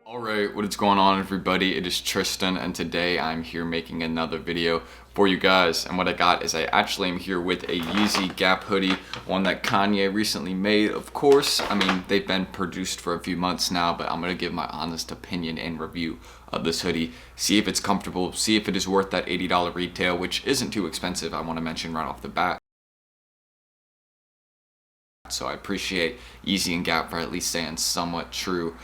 Alright, what is going on everybody? It is Tristan and today I'm here making another video for you guys. And what I got is I actually am here with a YEEZY Gap hoodie, one that Kanye recently made. Of course, I mean, they've been produced for a few months now, but I'm going to give my honest opinion and review of this hoodie. See if it's comfortable, see if it is worth that $80 retail, which isn't too expensive, I want to mention right off the bat. So I appreciate YEEZY and Gap for at least staying somewhat true,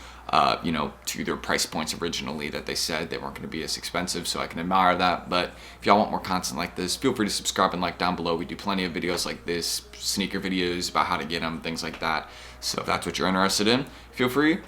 to their price points originally that they said they weren't going to be as expensive, so I can admire that. But if y'all want more content like this, feel free to subscribe and like down below. We do plenty of videos like this, sneaker videos about how to get them, things like that. So if that's what you're interested in, feel free,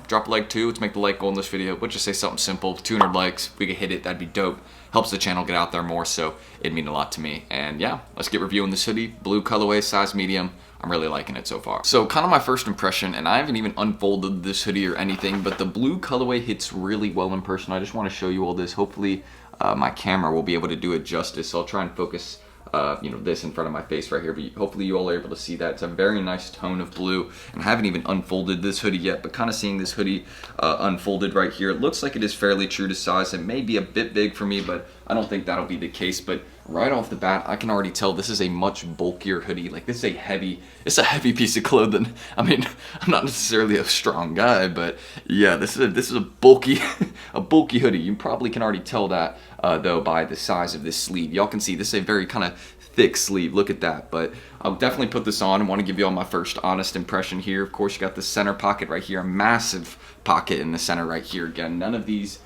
drop a like too. Let's make the like goal in this video. We'll just say something simple, 200 likes. If we could hit it, that'd be dope. Helps the channel get out there more, so it'd mean a lot to me. And yeah, let's get reviewing this hoodie. Blue colorway, size medium. I'm really liking it so far. So kind of my first impression, and I haven't even unfolded this hoodie or anything, but the blue colorway hits really well in person. I just want to show you all this. Hopefully my camera will be able to do it justice. So I'll try and focus this in front of my face right here, but hopefully you all are able to see that. It's a very nice tone of blue, and I haven't even unfolded this hoodie yet, but kind of seeing this hoodie unfolded right here, it looks like it is fairly true to size. It may be a bit big for me, but I don't think that'll be the case. But right off the bat, I can already tell this is a much bulkier hoodie. Like, this is it's a heavy piece of clothing. I mean, I'm not necessarily a strong guy, but yeah, this is a bulky a bulky hoodie. You probably can already tell that though by the size of this sleeve. Y'all can see this is a very kind of thick sleeve. Look at that. But I'll definitely put this on and want to give you all my first honest impression here. Of course, you got the center pocket right here, a massive pocket in the center right here. Again, none of these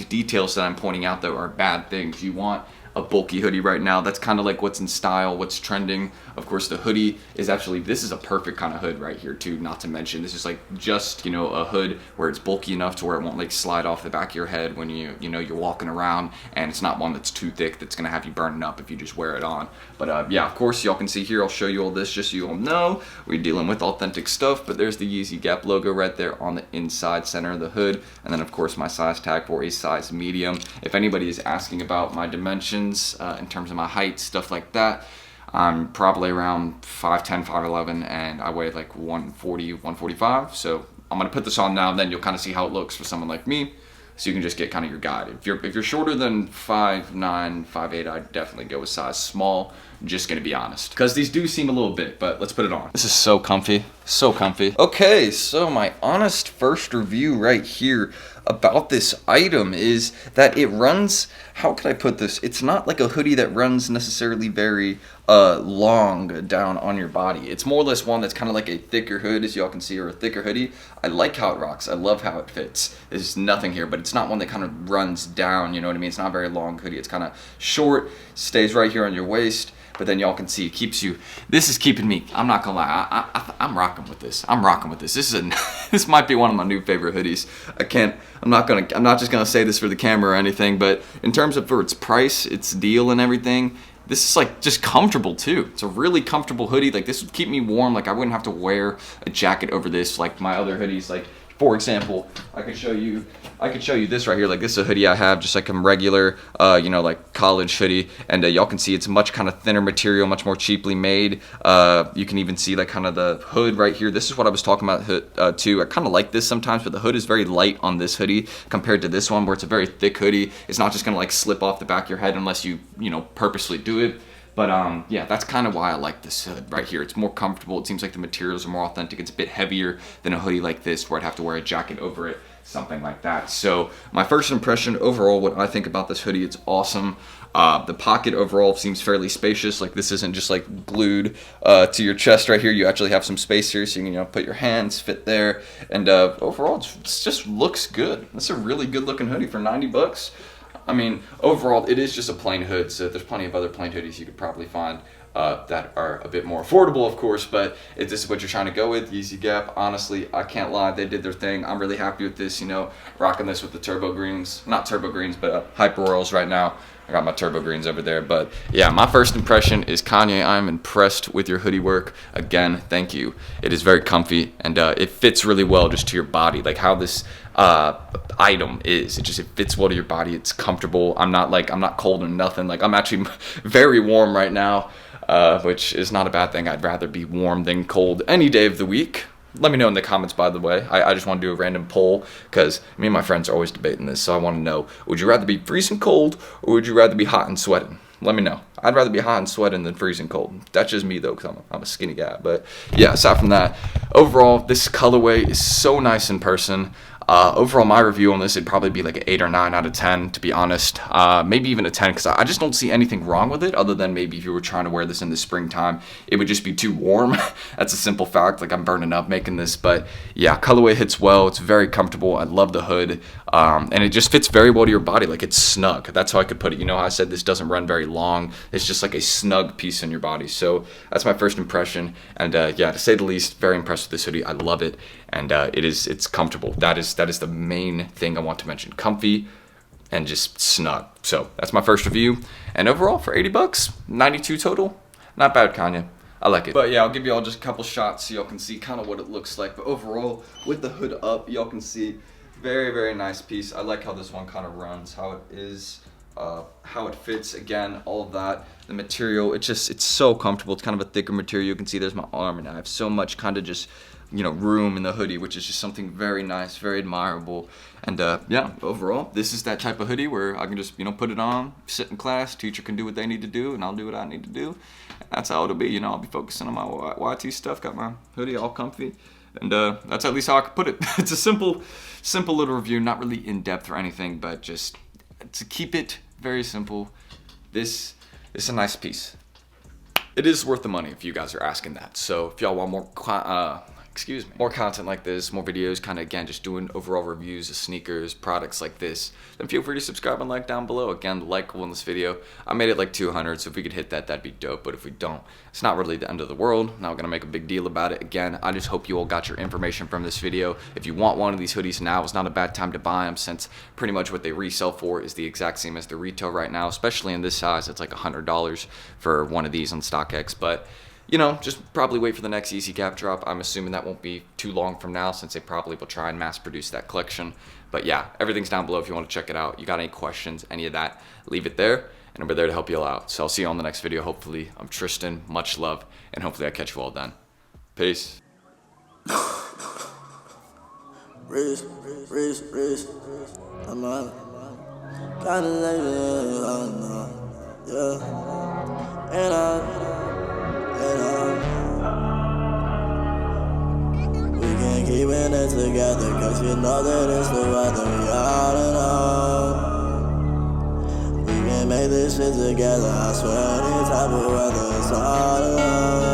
details that I'm pointing out though are bad things. You want a bulky hoodie right now. That's kind of like what's in style, what's trending. Of course, the hoodie is actually, this is a perfect kind of hood right here too, not to mention this is like just, a hood where it's bulky enough to where it won't like slide off the back of your head when you're walking around, and it's not one that's too thick that's gonna have you burning up if you just wear it on. But yeah, of course, y'all can see here, I'll show you all this just so you all know we're dealing with authentic stuff. But there's the YEEZY Gap logo right there on the inside center of the hood, and then of course my size tag for a size medium. If anybody is asking about my dimensions in terms of my height, stuff like that, I'm probably around 5'10", 5'11", and I weigh like 140, 145. So I'm gonna put this on now, and then you'll kind of see how it looks for someone like me, so you can just get kind of your guide. If you're shorter than 5'9", 5'8", I'd definitely go with size small. I'm just gonna be honest, because these do seem a little bit, but let's put it on. This is so comfy, so comfy. Okay, so my honest first review right here about this item is that it runs, how could I put this? It's not like a hoodie that runs necessarily very long down on your body. It's more or less one that's kind of like a thicker hood, as y'all can see, or a thicker hoodie. I like how it rocks. I love how it fits. There's nothing here, but it's not one that kind of runs down, you know what I mean? It's not a very long hoodie. It's kind of short, stays right here on your waist. But then y'all can see it keeps you. This is keeping me. I'm not gonna lie. I'm rocking with this. I'm rocking with this. This might be one of my new favorite hoodies. I'm not just gonna say this for the camera or anything. But in terms of for its price, its deal, and everything, this is like just comfortable too. It's a really comfortable hoodie. Like, this would keep me warm. Like, I wouldn't have to wear a jacket over this like my other hoodies. Like, for example, I could show you this right here. Like, this is a hoodie I have, just like a regular, like college hoodie. And y'all can see it's much kind of thinner material, much more cheaply made. You can even see like kind of the hood right here. This is what I was talking about too. I kind of like this sometimes, but the hood is very light on this hoodie compared to this one, where it's a very thick hoodie. It's not just gonna like slip off the back of your head unless you, purposely do it. But yeah, that's kind of why I like this hood right here. It's more comfortable. It seems like the materials are more authentic. It's a bit heavier than a hoodie like this, where I'd have to wear a jacket over it, something like that. So my first impression overall, what I think about this hoodie, it's awesome. The pocket overall seems fairly spacious. Like, this isn't just like glued to your chest right here. You actually have some space here, so you can put your hands, fit there. And overall, it just looks good. It's a really good looking hoodie for 90 bucks. I mean, overall, it is just a plain hood, so there's plenty of other plain hoodies you could probably find that are a bit more affordable, of course, but if this is what you're trying to go with, YEEZY Gap, honestly, I can't lie, they did their thing. I'm really happy with this, rocking this with the turbo greens, not turbo greens, but hyper royals right now. I got my turbo greens over there. But yeah, my first impression is, Kanye, I'm impressed with your hoodie work. Again, thank you. It is very comfy, and it fits really well just to your body. Like how this item is, it fits well to your body. It's comfortable. I'm not cold or nothing. Like, I'm actually very warm right now, which is not a bad thing. I'd rather be warm than cold any day of the week. let me know in the comments, by the way. I just want to do a random poll because me and my friends are always debating this. So I want to know, would you rather be freezing cold or would you rather be hot and sweating? Let me know. I'd rather be hot and sweating than freezing cold. That's just me, though, because I'm a skinny guy. But, yeah, aside from that, overall, this colorway is so nice in person. Overall, my review on this would probably be like an 8 or 9 out of 10, to be honest. Maybe even a 10, because I just don't see anything wrong with it, other than maybe if you were trying to wear this in the springtime, it would just be too warm. That's a simple fact. Like, I'm burning up making this. But, yeah, colorway hits well. It's very comfortable. I love the hood. And it just fits very well to your body. Like, it's snug. That's how I could put it. You know how I said this doesn't run very long. It's just like a snug piece in your body. So that's my first impression. And, yeah, to say the least, very impressed with this hoodie. I love it. And it's comfortable. That is the main thing I want to mention. Comfy and just snug. So that's my first review. And overall, for 80 bucks, 92 total. Not bad, Kanye. I like it. But yeah, I'll give y'all just a couple shots so y'all can see kind of what it looks like. But overall, with the hood up, y'all can see very, very nice piece. I like how this one kind of runs, how it is, how it fits. Again, all of that. The material, it's so comfortable. It's kind of a thicker material. You can see there's my arm, and I have so much kind of just, you know, room in the hoodie, which is just something very nice, very admirable. And yeah, overall, this is that type of hoodie where I can just, you know, put it on, sit in class, teacher can do what they need to do, and I'll do what I need to do. And that's how it'll be. You know, I'll be focusing on my YT stuff, got my hoodie all comfy. And that's at least how I could put it. It's a simple little review, not really in-depth or anything, but just to keep it very simple, this is a nice piece. It is worth the money if you guys are asking that. So if y'all want more more content like this, more videos, kind of again just doing overall reviews of sneakers, products like this, then feel free to subscribe and like down below. Again, the like in this video, I made it like 200, so if we could hit that, that'd be dope. But if we don't, it's not really the end of the world. Not gonna make a big deal about it. Again, I just hope you all got your information from this video. If you want one of these hoodies now, it's not a bad time to buy them, since pretty much what they resell for is the exact same as the retail right now, especially in this size. It's like $100 for one of these on StockX. But you know, just probably wait for the next YEEZY Gap drop. I'm assuming that won't be too long from now, since they probably will try and mass produce that collection. But yeah, everything's down below if you want to check it out. You got any questions, any of that, leave it there, and I'll be there to help you all out. So I'll see you on the next video, hopefully. I'm Tristan, much love, and hopefully I catch you all then. Peace. Wrist, I'm on kinda like yeah, we can keep it together, cause you know that it's the weather, we all alone. We can make this shit together, I swear any type of weather, it's all alone.